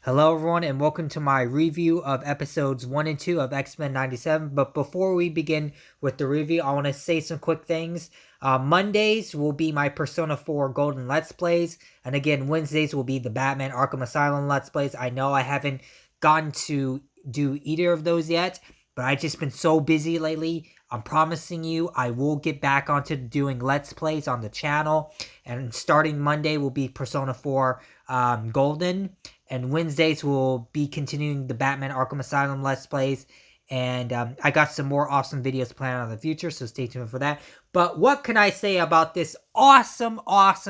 Hello, everyone, and welcome to my review of episodes 1 and 2 of X-Men 97. But before we begin with the review, I want to say some quick things. Mondays will be my Persona 4 Golden Let's Plays, and again, Wednesdays will be the Batman Arkham Asylum Let's Plays. I know I haven't gotten to do either of those yet, but I've just been so busy lately. I'm promising you I will get back onto doing Let's Plays on the channel, and starting Monday will be Persona 4 Golden, and Wednesdays will be continuing the Batman Arkham Asylum Let's Plays, and I got some more awesome videos planned on the future, so stay tuned for that. But what can I say about this awesome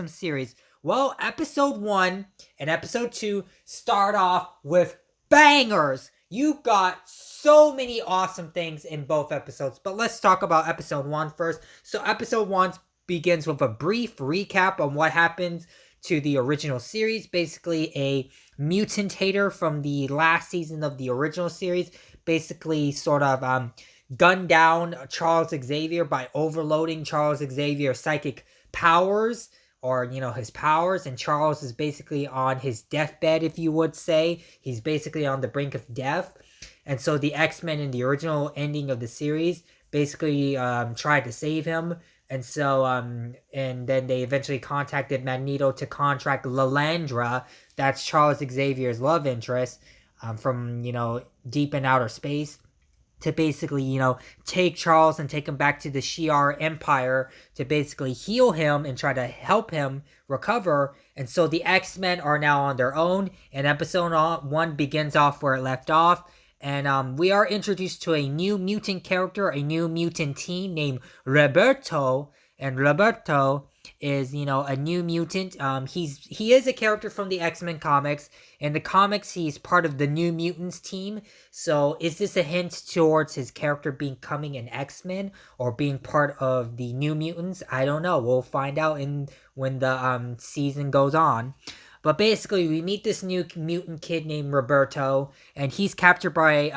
series? Well, episode 1 and episode 2 start off with bangers. You got so many awesome things in both episodes, but let's talk about episode 1 first. So episode 1 begins with a brief recap on what happens to the original series. Basically, a mutant hater from the last season of the original series basically sort of gunned down Charles Xavier by overloading Charles Xavier's psychic powers, or his powers, and Charles is basically on his deathbed, if you would say. He's basically on the brink of death, and so the X-Men in the original ending of the series basically tried to save him. And so, and then they eventually contacted Magneto to contract Lilandra, that's Charles Xavier's love interest, from, deep in outer space, to basically, take Charles and take him back to the Shi'ar Empire to basically heal him and try to help him recover. And so the X-Men are now on their own, and episode 1 begins off where it left off. And we are introduced to a new mutant character, a new mutant teen named Roberto. And Roberto is, a new mutant. He is a character from the X-Men comics. In the comics, he's part of the New Mutants team. So is this a hint towards his character becoming an X-Men or being part of the New Mutants? I don't know. We'll find out when the season goes on. But basically, we meet this new mutant kid named Roberto, and he's captured by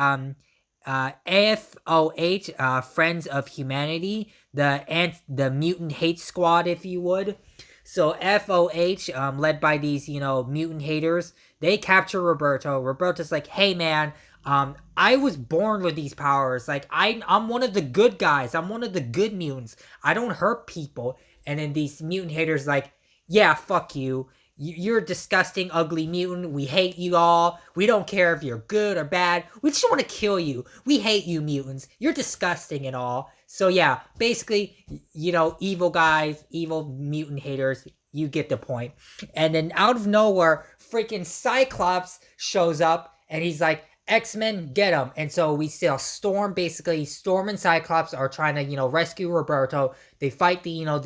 AFOH, Friends of Humanity, the mutant hate squad, if you would. So FOH, led by these, mutant haters, they capture Roberto. Roberto's like, hey man, I was born with these powers. Like, I'm one of the good guys. I'm one of the good mutants. I don't hurt people. And then these mutant haters like, yeah, fuck you. You're a disgusting, ugly mutant. We hate you all. We don't care if you're good or bad. We just want to kill you. We hate you, mutants. You're disgusting and all. So yeah, basically, evil guys, evil mutant haters, you get the point. And then out of nowhere, freaking Cyclops shows up, and he's like, X-Men, get him. And so we see a Storm, basically, Storm and Cyclops are trying to, rescue Roberto. They fight the evil,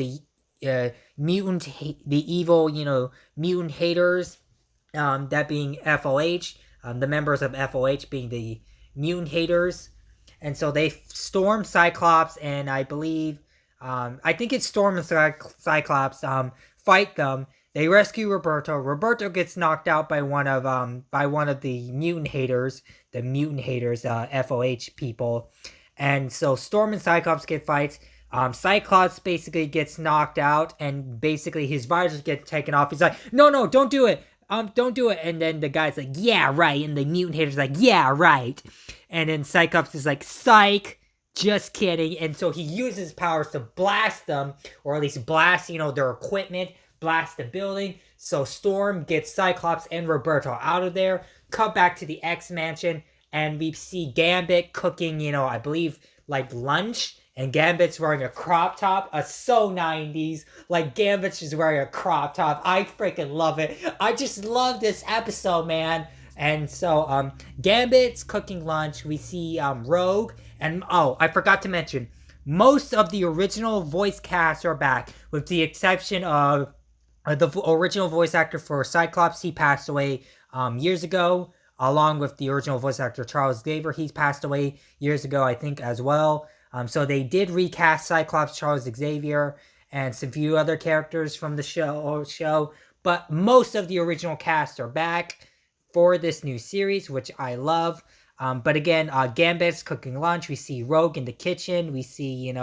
mutant haters, that being FOH, the members of FOH being the mutant haters. And so they storm Cyclops, and I believe, I think it's Storm and Cyclops, fight them. They rescue Roberto. Roberto gets knocked out by one of the mutant haters, FOH people. And so Storm and Cyclops get fights. Cyclops basically gets knocked out, and basically his visors get taken off. He's like, no, don't do it. Don't do it. And then the guy's like, yeah, right. And the mutant hater's like, yeah, right. And then Cyclops is like, psych, just kidding. And so he uses his powers to blast them, or at least blast, their equipment, blast the building. So Storm gets Cyclops and Roberto out of there. Cut back to the X-Mansion, and we see Gambit cooking, I believe, like lunch. And Gambit's wearing a crop top, so 90s. Like, Gambit's just wearing a crop top. I freaking love it. I just love this episode, man. And so, Gambit's cooking lunch. We see, Rogue. And, I forgot to mention, most of the original voice cast are back, with the exception of the original voice actor for Cyclops. He passed away, years ago, along with the original voice actor Charles Xavier. He's passed away years ago, I think, as well. So they did recast Cyclops, Charles Xavier, and some few other characters from the show, but most of the original cast are back for this new series, which I love. But again, Gambit's cooking lunch. We see Rogue in the kitchen. We see,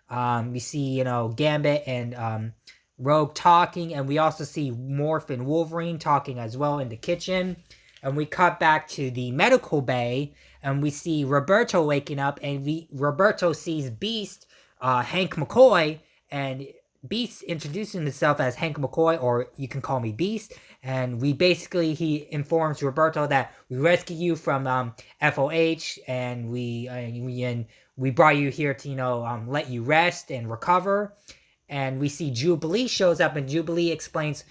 Gambit and Rogue talking, and we also see Morph and Wolverine talking as well in the kitchen. and we cut back to the medical bay, and we see Roberto waking up, and Roberto sees Beast, Hank McCoy, and Beast introducing himself as Hank McCoy, or you can call me Beast. And he informs Roberto that we rescued you from FOH, and we brought you here to let you rest and recover. And we see Jubilee shows up, and Jubilee explains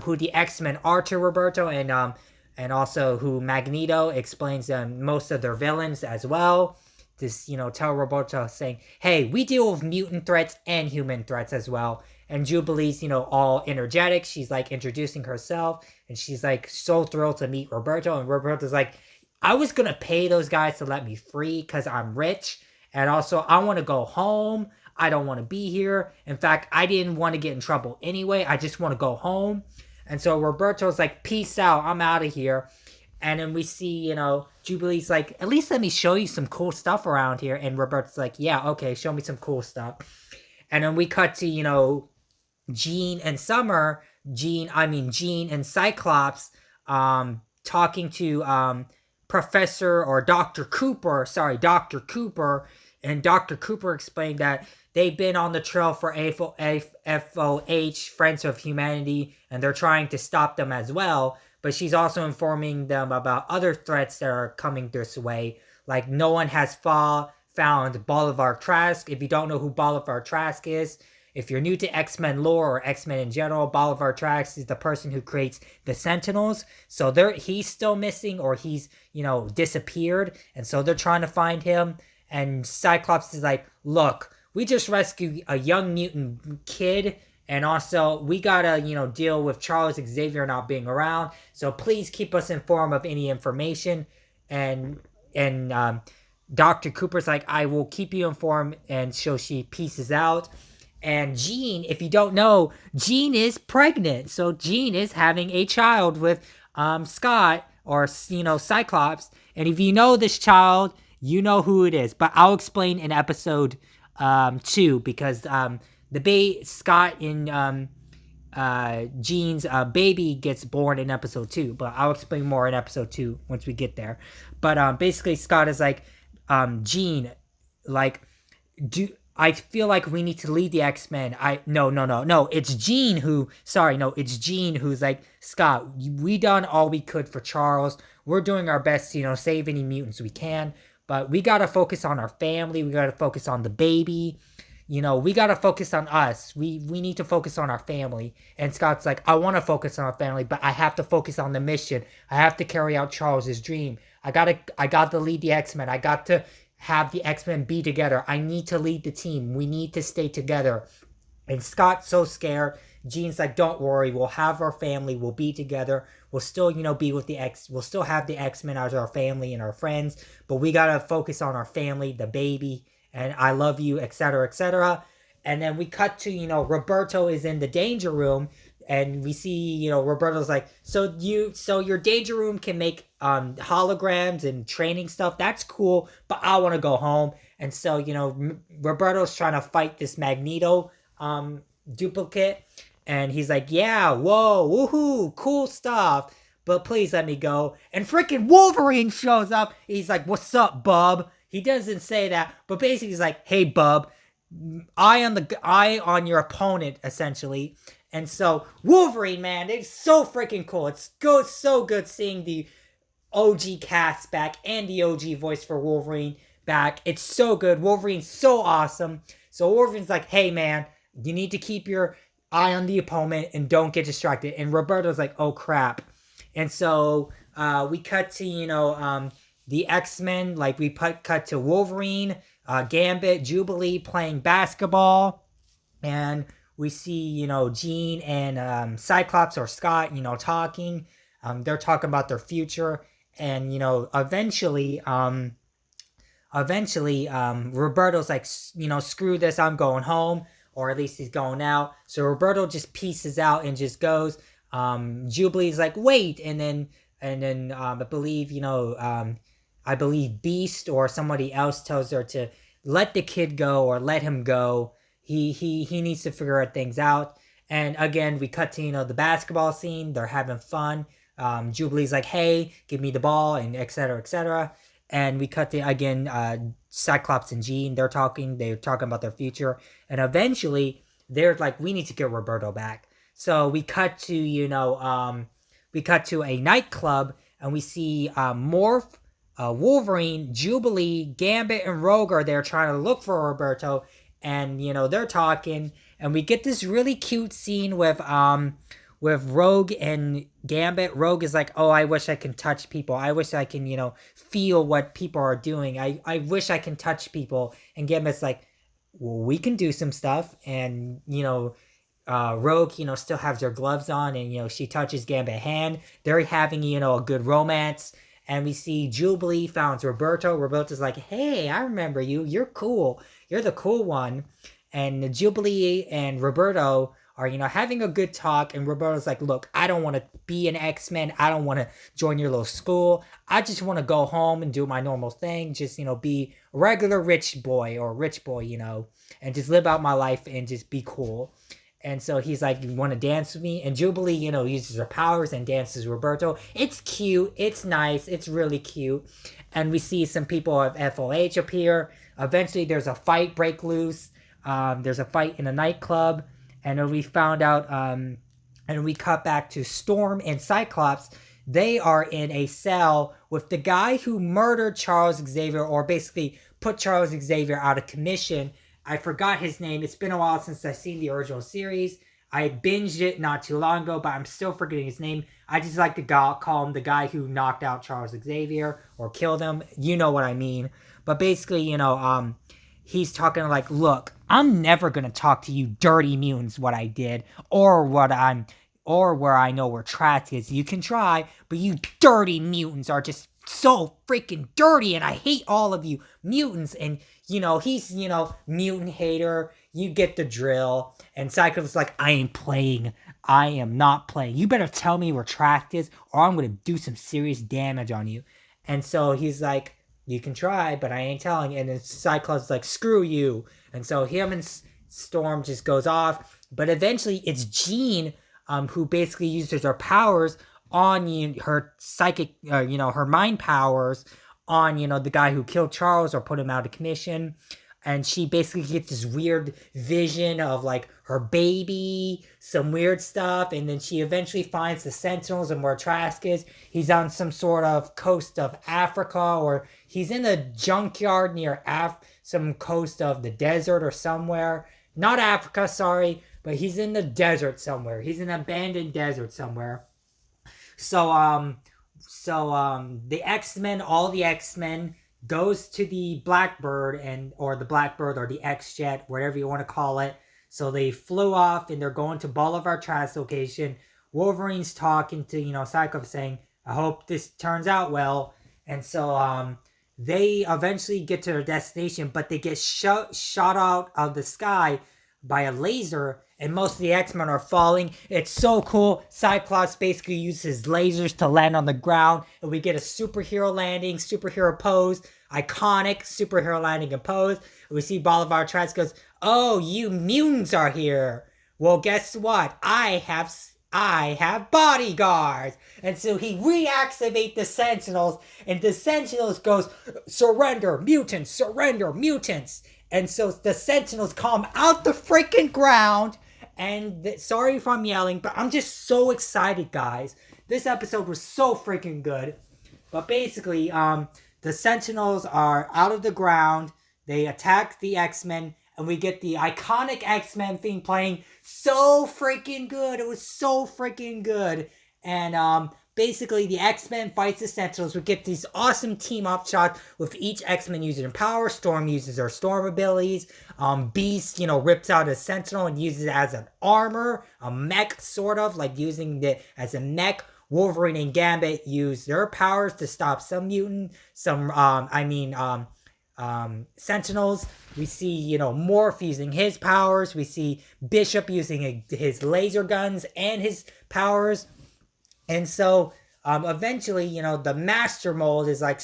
who the X-Men are to Roberto, and also who Magneto explains most of their villains as well. Just tell Roberto, saying, hey, we deal with mutant threats and human threats as well. And Jubilee's all energetic. She's like introducing herself, and she's like so thrilled to meet Roberto. And Roberto's like, I was gonna pay those guys to let me free because I'm rich, and also I want to go home. I don't want to be here. In fact, I didn't want to get in trouble anyway. I just want to go home. And so Roberto's like, peace out, I'm out of here. And then we see, Jubilee's like, at least let me show you some cool stuff around here. And Roberto's like, yeah, okay, show me some cool stuff. And then we cut to, Jean and Summer, Jean and Cyclops, talking to Professor or Dr. Cooper, and Dr. Cooper explained that they've been on the trail for FOH, Friends of Humanity, and they're trying to stop them as well. But she's also informing them about other threats that are coming this way. Like, no one has found Bolivar Trask. If you don't know who Bolivar Trask is, if you're new to X-Men lore or X-Men in general, Bolivar Trask is the person who creates the Sentinels. So he's still missing, or he's, disappeared. And so they're trying to find him. And Cyclops is like, look, we just rescued a young mutant kid, and also we gotta, deal with Charles Xavier not being around. So please keep us informed of any information. And Dr. Cooper's like, I will keep you informed, and so she pieces out. And Jean, if you don't know, Jean is pregnant. So Jean is having a child with Scott, or Cyclops. And if you know this child, you know who it is. But I'll explain in episode 2, because Scott in Jean's baby gets born in episode 2. But I'll explain more in episode 2 once we get there. But basically, Scott is like, Jean, like, I feel like we need to lead the X-Men. No. It's Jean it's Jean who's like, Scott, we done all we could for Charles. We're doing our best to, save any mutants we can. But we got to focus on our family. We got to focus on the baby. We got to focus on us. We need to focus on our family. And Scott's like, I want to focus on our family, but I have to focus on the mission. I have to carry out Charles's dream. I got to lead the X-Men. I got to have the X-Men be together. I need to lead the team. We need to stay together. And Scott's so scared. Jean's like, don't worry. We'll have our family. We'll be together. We'll still, be with we'll still have the X-Men as our family and our friends. But we got to focus on our family, the baby, and I love you, etc., etc. And then we cut to, Roberto is in the danger room. And we see, Roberto's like, so your danger room can make holograms and training stuff. That's cool, but I want to go home. And so, Roberto's trying to fight this Magneto duplicate. And he's like, yeah, whoa, woohoo, cool stuff. But please let me go. And freaking Wolverine shows up. He's like, what's up, bub? He doesn't say that, but basically he's like, hey, bub, eye on your opponent, essentially. And so Wolverine, man, it's so freaking cool. It's so good seeing the OG cast back and the OG voice for Wolverine back. It's so good. Wolverine's so awesome. So Wolverine's like, hey, man, you need to keep your eye on the opponent and don't get distracted. And Roberto's like, oh, crap. And so we cut to, the X-Men. Like, we cut to Wolverine, Gambit, Jubilee playing basketball. And we see, Jean and Cyclops or Scott, talking. They're talking about their future. And, eventually, Roberto's like, screw this, I'm going home. Or at least he's going out. So Roberto just pieces out and just goes. Jubilee's like, wait. And then I believe Beast or somebody else tells her to let the kid go or let him go. He needs to figure things out. And again, we cut to, the basketball scene. They're having fun. Jubilee's like, hey, give me the ball, and etc. etc. And we cut to again Cyclops and Jean. They're talking about their future, and eventually they're like, we need to get Roberto back. So we cut to a nightclub, and we see Morph, Wolverine, Jubilee, Gambit, and Rogue are there trying to look for Roberto, and they're talking, and we get this really cute scene with Rogue and Gambit. Rogue is like, oh, I wish I can touch people. I wish I can, feel what people are doing. I wish I can touch people. And Gambit's like, well, we can do some stuff. And, Rogue, still has their gloves on, and, she touches Gambit's hand. They're having, a good romance. And we see Jubilee found Roberto. Roberto's like, hey, I remember you. You're cool. You're the cool one. And Jubilee and Roberto are, having a good talk. And Roberto's like, look, I don't want to be an X-Men. I don't want to join your little school. I just want to go home and do my normal thing. Just, be a regular rich boy, and just live out my life and just be cool. And so he's like, you want to dance with me? And Jubilee, uses her powers and dances Roberto. It's cute. It's nice. It's really cute. And we see some people of FOH appear. Eventually, there's a fight break loose. There's a fight in a nightclub. And then we found out, and we cut back to Storm and Cyclops. They are in a cell with the guy who murdered Charles Xavier, or basically put Charles Xavier out of commission. I forgot his name. It's been a while since I've seen the original series. I binged it not too long ago, but I'm still forgetting his name. I just like to call him the guy who knocked out Charles Xavier or killed him. You know what I mean. But basically, he's talking like, look, I'm never going to talk to you dirty mutants what I did or where I know where Trask is. You can try, but you dirty mutants are just so freaking dirty, and I hate all of you mutants. And he's mutant hater, you get the drill. And Cyclops like, I am not playing. You better tell me where Trask is, or I'm gonna do some serious damage on you. And so he's like, you can try, but I ain't telling. And then Cyclops is like, screw you. And so him and Storm just goes off. But eventually it's Jean who basically uses her powers on her psychic, her mind powers on, the guy who killed Charles or put him out of commission. And she basically gets this weird vision of like her baby, some weird stuff. And then she eventually finds the Sentinels and where Trask is. He's on some sort of coast of Africa, or he's in a junkyard near some coast of the desert or somewhere. Not Africa, sorry, but he's in the desert somewhere. He's in an abandoned desert somewhere. So, the X-Men, all the X-Men, goes to the Blackbird or the X-Jet, whatever you want to call it. So they flew off and they're going to Boulevard Trask location. Wolverine's talking to, Cyclops saying, I hope this turns out well. And so, they eventually get to their destination, but they get shot out of the sky by a laser, and most of the X-Men are falling. It's so cool. Cyclops basically uses lasers to land on the ground, and we get a superhero landing, superhero pose, iconic superhero landing and pose. And we see Boulevard Trask goes, oh, you mutants are here. Well, guess what? I have bodyguards. And so he reactivates the Sentinels, and the Sentinels goes, surrender, mutants, surrender, mutants. And so the Sentinels come out the freaking ground. And sorry if I'm yelling, but I'm just so excited, guys. This episode was so freaking good. But basically, the Sentinels are out of the ground. They attack the X-Men, and we get the iconic X-Men theme playing. So freaking good. It was so freaking good. And basically, the X-Men fights the Sentinels. We get these awesome team-up shots with each X-Men using their power. Storm uses her Storm abilities. Beast, rips out a Sentinel and uses it as an armor, a mech, sort of, like using it as a mech. Wolverine and Gambit use their powers to stop some mutant, Sentinels. We see, Morph using his powers. We see Bishop using his laser guns and his powers. And so, eventually, the Master Mold is like,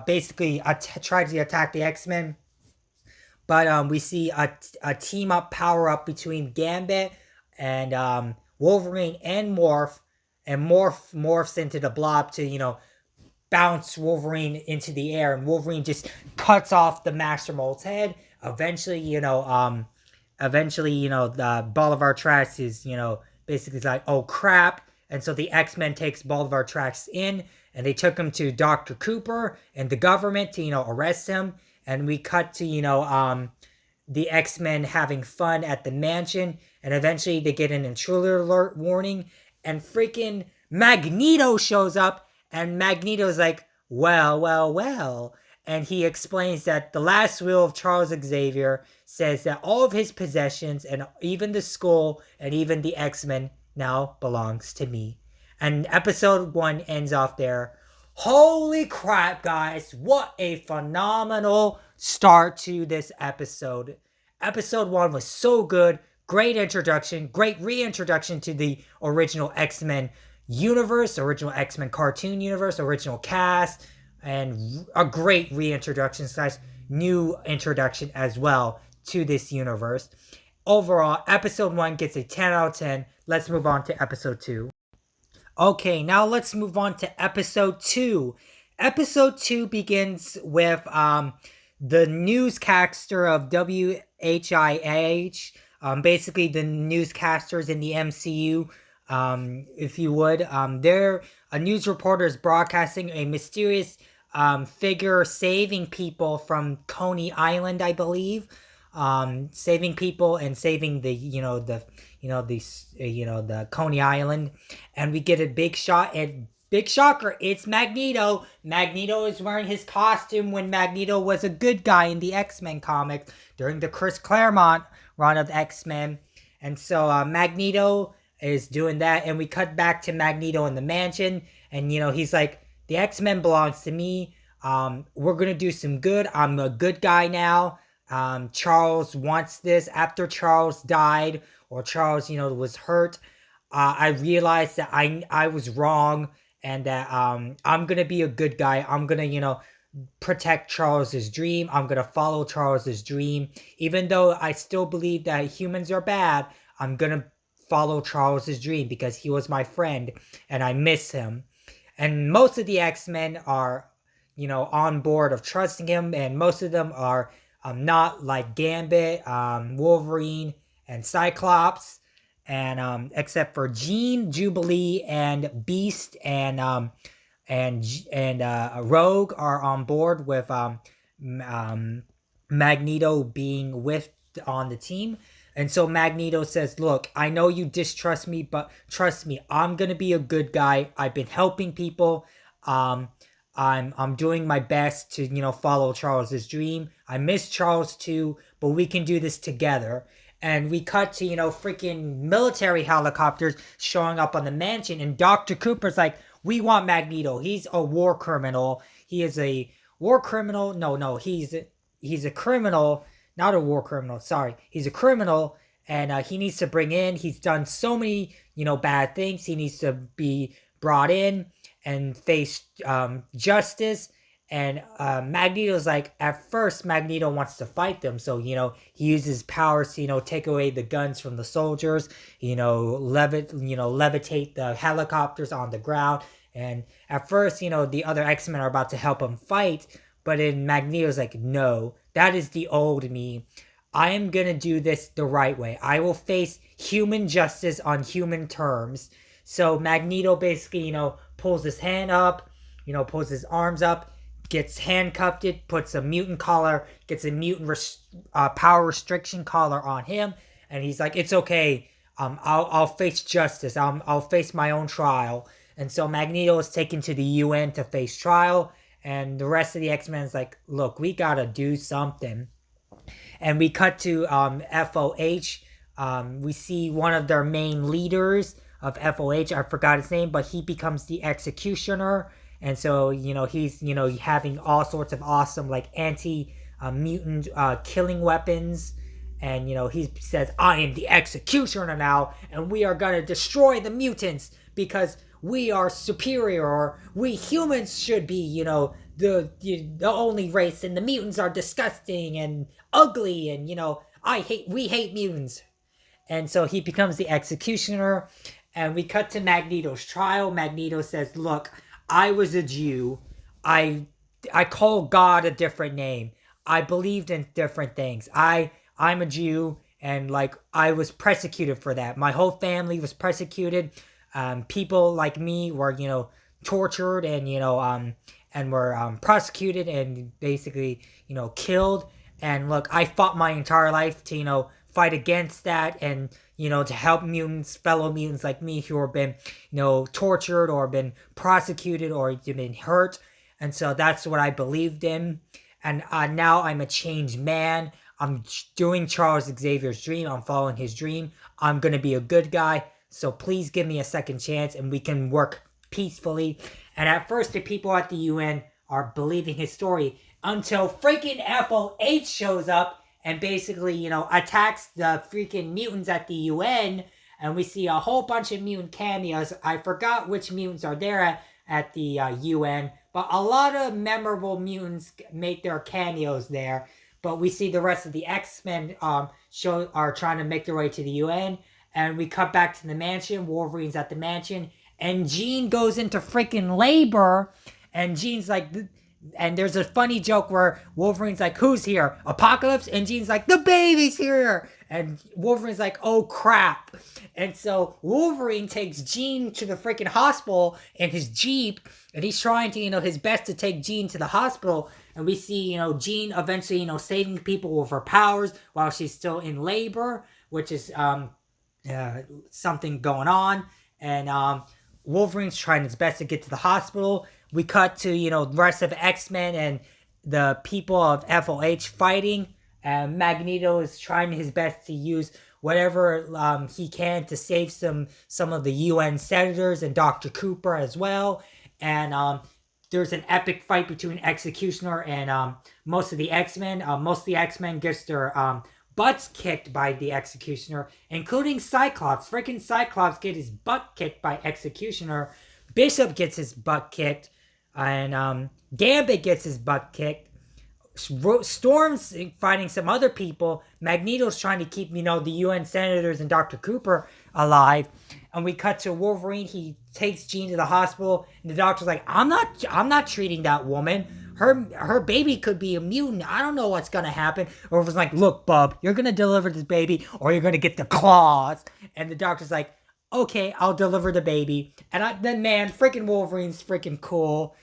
basically tries to attack the X-Men. But we see a team-up power-up between Gambit and Wolverine and Morph. and morphs into the Blob to, bounce Wolverine into the air, and Wolverine just cuts off the Master Mold's head. Eventually, the Bolivar Trax is, basically like, oh crap. And so the X-Men takes Bolivar Trax in, and they took him to Dr. Cooper and the government to, arrest him. And we cut to, the X-Men having fun at the mansion, and eventually they get an intruder alert warning, and freaking Magneto shows up, and Magneto's like, well. And he explains that the last will of Charles Xavier says that all of his possessions, and even the skull, and even the X-Men, now belongs to me. And episode 1 ends off there. Holy crap, guys. What a phenomenal start to this episode. Episode 1 was so good. Great introduction. Great reintroduction to the original X-Men universe, original X-Men cartoon universe, original cast, and a great reintroduction / new introduction as well to this universe. Overall, episode 1 gets a 10 out of 10. Let's move on to episode 2. Okay, now let's move on to episode 2. Episode 2 begins with the newscaster of WHIH, basically the newscasters in the MCU, if you would. They're a news reporter is broadcasting a mysterious figure saving people from Coney Island, I believe. Saving people and saving the Coney Island, and we get a big shot. And big shocker, it's Magneto. Magneto is wearing his costume when Magneto was a good guy in the X-Men comics during the Chris Claremont run of X-Men. And so Magneto is doing that, and we cut back to Magneto in the mansion, and he's like, the X-Men belongs to me. We're gonna do some good. I'm a good guy now. Charles wants this. After Charles died, or Charles, was hurt, I realized that I was wrong, and that I'm gonna be a good guy. I'm gonna, protect Charles's dream. I'm gonna follow Charles's dream. Even though I still believe that humans are bad, I'm gonna follow Charles's dream because he was my friend and I miss him. And most of the X-Men are, on board of trusting him, and most of them are not, like Gambit, Wolverine, and Cyclops, and except for Jean, Jubilee, and Beast, and Rogue are on board with Magneto being with on the team. And so Magneto says, look, I know you distrust me, but trust me, I'm gonna be a good guy. I've been helping people. I'm doing my best to, follow Charles's dream. I miss Charles too, but we can do this together. And we cut to, freaking military helicopters showing up on the mansion, and Dr. Cooper's like, we want Magneto. He's a war criminal. He is a war criminal. No, he's a criminal. Not a war criminal, sorry. He's a criminal, and he needs to bring in. He's done so many, bad things. He needs to be brought in and face justice. And Magneto's like, at first, Magneto wants to fight them. So, he uses powers to, take away the guns from the soldiers, levitate the helicopters on the ground. And at first, the other X-Men are about to help him fight. But then Magneto's like, no, that is the old me. I am going to do this the right way. I will face human justice on human terms. So Magneto basically, pulls his hand up, pulls his arms up, gets handcuffed, puts a mutant collar, gets a mutant power restriction collar on him. And he's like, it's okay. I'll face justice. I'll face my own trial. And so Magneto is taken to the UN to face trial. And the rest of the X-Men is like, look, we gotta do something. And we cut to FOH. We see one of their main leaders of FOH. I forgot his name, but he becomes the Executioner. And so, he's, having all sorts of awesome, like, anti-mutant killing weapons. And, he says, I am the Executioner now, and we are gonna destroy the mutants because we are superior, or we humans should be, the only race, and the mutants are disgusting and ugly, and we hate mutants. And so he becomes the Executioner, And we cut to Magneto's trial. Magneto says, "Look, I was a Jew. I I call God a different name. I believed in different things. I'm a Jew, and like I was persecuted for that. My whole family was persecuted. People like me were, tortured and were prosecuted and basically killed. And look, I fought my entire life to fight against that and to help mutants, fellow mutants like me who have been tortured or been prosecuted or been hurt. And so that's what I believed in. And now I'm a changed man. I'm doing Charles Xavier's dream. I'm following his dream. I'm going to be a good guy. So please give me a second chance and we can work peacefully." And at first, the people at the UN are believing his story until freaking FOH shows up and basically, attacks the freaking mutants at the UN. And we see a whole bunch of mutant cameos. I forgot which mutants are there at the UN, but a lot of memorable mutants make their cameos there. But we see the rest of the X-Men are trying to make their way to the UN. And we cut back to the mansion. Wolverine's at the mansion. And Jean goes into freaking labor. And Jean's like... And there's a funny joke where Wolverine's like, "Who's here? Apocalypse?" And Jean's like, "The baby's here!" And Wolverine's like, "Oh, crap." And so Wolverine takes Jean to the freaking hospital in his Jeep. And he's trying to, his best to take Jean to the hospital. And we see, Jean eventually, saving people with her powers while she's still in labor, which is something going on. And Wolverine's trying his best to get to the hospital. We cut to, the rest of X-Men and the people of FOH fighting. And Magneto is trying his best to use whatever he can to save some of the UN senators and Dr. Cooper as well. And there's an epic fight between Executioner and most of the X-Men. Most of the X-Men gets their butts kicked by the Executioner, including Cyclops. Freaking Cyclops get his butt kicked by Executioner. Bishop gets his butt kicked. And Gambit gets his butt kicked. Storm's fighting some other people. Magneto's trying to keep, the UN senators and Dr. Cooper alive. And we cut to Wolverine. He takes Jean to the hospital. And the doctor's like, I'm not treating that woman. Her baby could be a mutant. I don't know what's going to happen. Wolverine's like, "Look, bub, you're going to deliver this baby or you're going to get the claws." And the doctor's like, "Okay, I'll deliver the baby." And then, man, freaking Wolverine's freaking cool.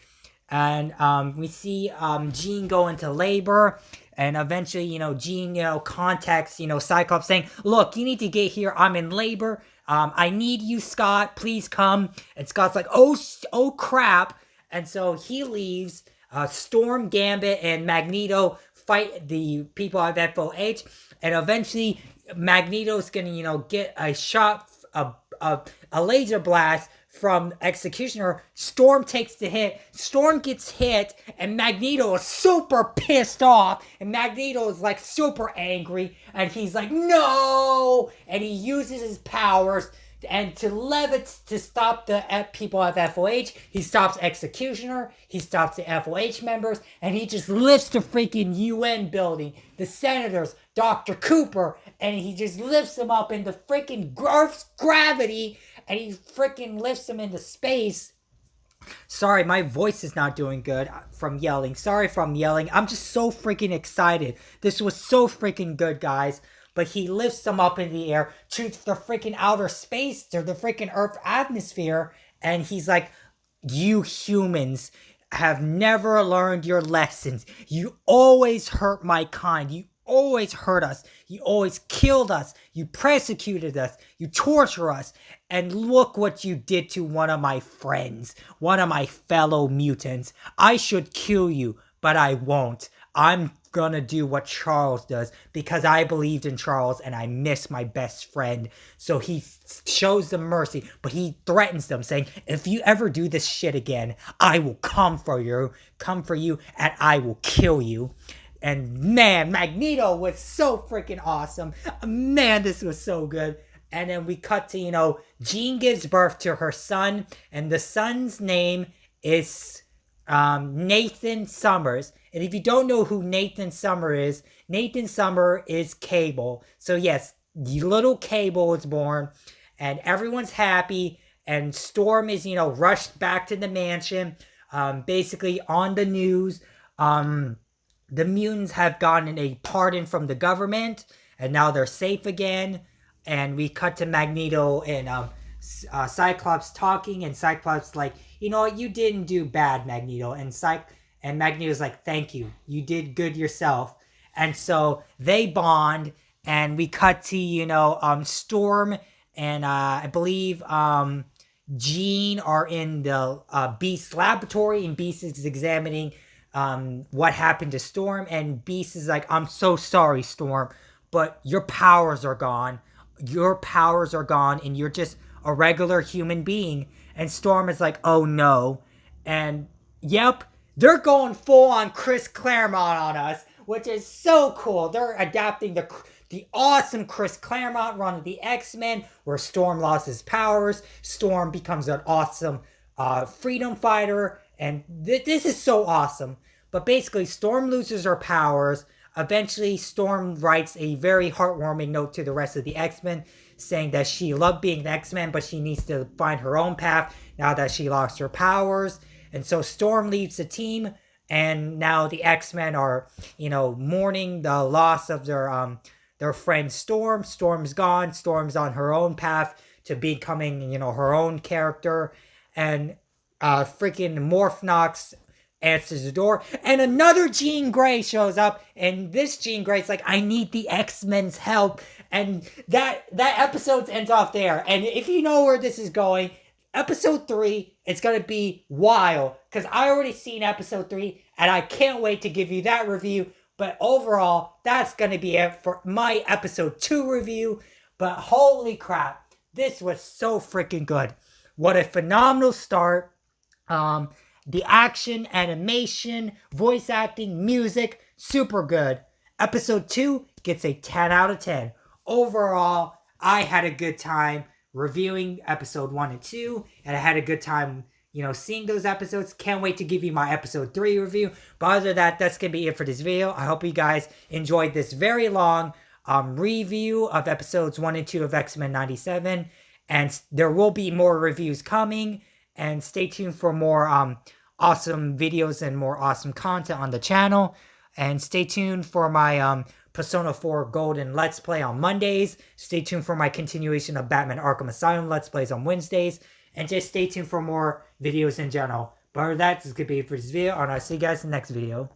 And we see Jean go into labor. And eventually, Jean, contacts, Cyclops saying, "Look, you need to get here. I'm in labor. I need you, Scott. Please come." And Scott's like, oh crap. And so he leaves. Storm, Gambit, and Magneto fight the people of FOH. And eventually, Magneto's gonna, get a shot, a laser blast from Executioner. Storm takes the hit. Storm gets hit, and Magneto is super pissed off. And Magneto is like super angry, and he's like, "No!" And he uses his powers and to stop the people of FOH. He stops Executioner. He stops the FOH members, and he just lifts the freaking UN building, the senators, Dr. Cooper, and he just lifts them up into freaking Earth's gravity. And he freaking lifts them into space. Sorry, my voice is not doing good from yelling. Sorry if I'm yelling. I'm just so freaking excited. This was so freaking good, guys. But he lifts them up in the air to the freaking outer space, to the freaking Earth atmosphere. And he's like, "You humans have never learned your lessons. You always hurt my kind. You always hurt us. You always killed us. You persecuted us. You torture us. And look what you did to one of my friends, one of my fellow mutants. I should kill you, but I won't. I'm gonna do what Charles does because I believed in Charles and I miss my best friend." So he shows them mercy, but he threatens them, saying, "If you ever do this shit again, I will come for you, and I will kill you." And man, Magneto was so freaking awesome. Man, this was so good. And then we cut to, Jean gives birth to her son, and the son's name is Nathan Summers. And if you don't know who Nathan Summers is Cable. So yes, little Cable is born. and everyone's happy. And Storm is, rushed back to the mansion. Basically on the news, the mutants have gotten a pardon from the government, and now they're safe again. And we cut to Magneto and Cyclops talking, and Cyclops like, you know what, you didn't do bad, Magneto. And Magneto's like, thank you, you did good yourself. And so they bond, and we cut to Storm and I believe Jean are in the Beast laboratory, and Beast is examining what happened to Storm, and Beast is like, I'm so sorry, Storm, but your powers are gone. Your powers are gone, and you're just a regular human being. And Storm is like, oh no. And yep, they're going full on Chris Claremont on us, which is so cool. They're adapting the awesome Chris Claremont run of the X-Men, where Storm lost his powers. Storm becomes an awesome freedom fighter, and this is so awesome. But basically, Storm loses her powers. Eventually, Storm writes a very heartwarming note to the rest of the X-Men, saying that she loved being an X-Men, but she needs to find her own path now that she lost her powers. And so Storm leaves the team, and now the X-Men are, mourning the loss of their friend Storm. Storm's gone. Storm's on her own path to becoming, her own character. And freaking Morphnox answers the door, and another Jean Grey shows up, and this Jean Grey's like, I need the X-Men's help. And that episode ends off there. And if you know where this is going, episode 3, it's going to be wild, because I already seen episode 3, and I can't wait to give you that review. But overall, that's going to be it for my episode 2 review. But holy crap, this was so freaking good. What a phenomenal start. The action, animation, voice acting, music, super good. Episode 2 gets a 10 out of 10. Overall, I had a good time reviewing episode 1 and 2, and I had a good time, seeing those episodes. Can't wait to give you my episode 3 review. But other than that, that's going to be it for this video. I hope you guys enjoyed this very long review of episodes 1 and 2 of X-Men 97. And there will be more reviews coming. And stay tuned for more awesome videos and more awesome content on the channel. And stay tuned for my Persona 4 Golden Let's Play on Mondays. Stay tuned for my continuation of Batman Arkham Asylum Let's Plays on Wednesdays. And just stay tuned for more videos in general. But other than that, this is going to be it for this video. And I'll see you guys in the next video.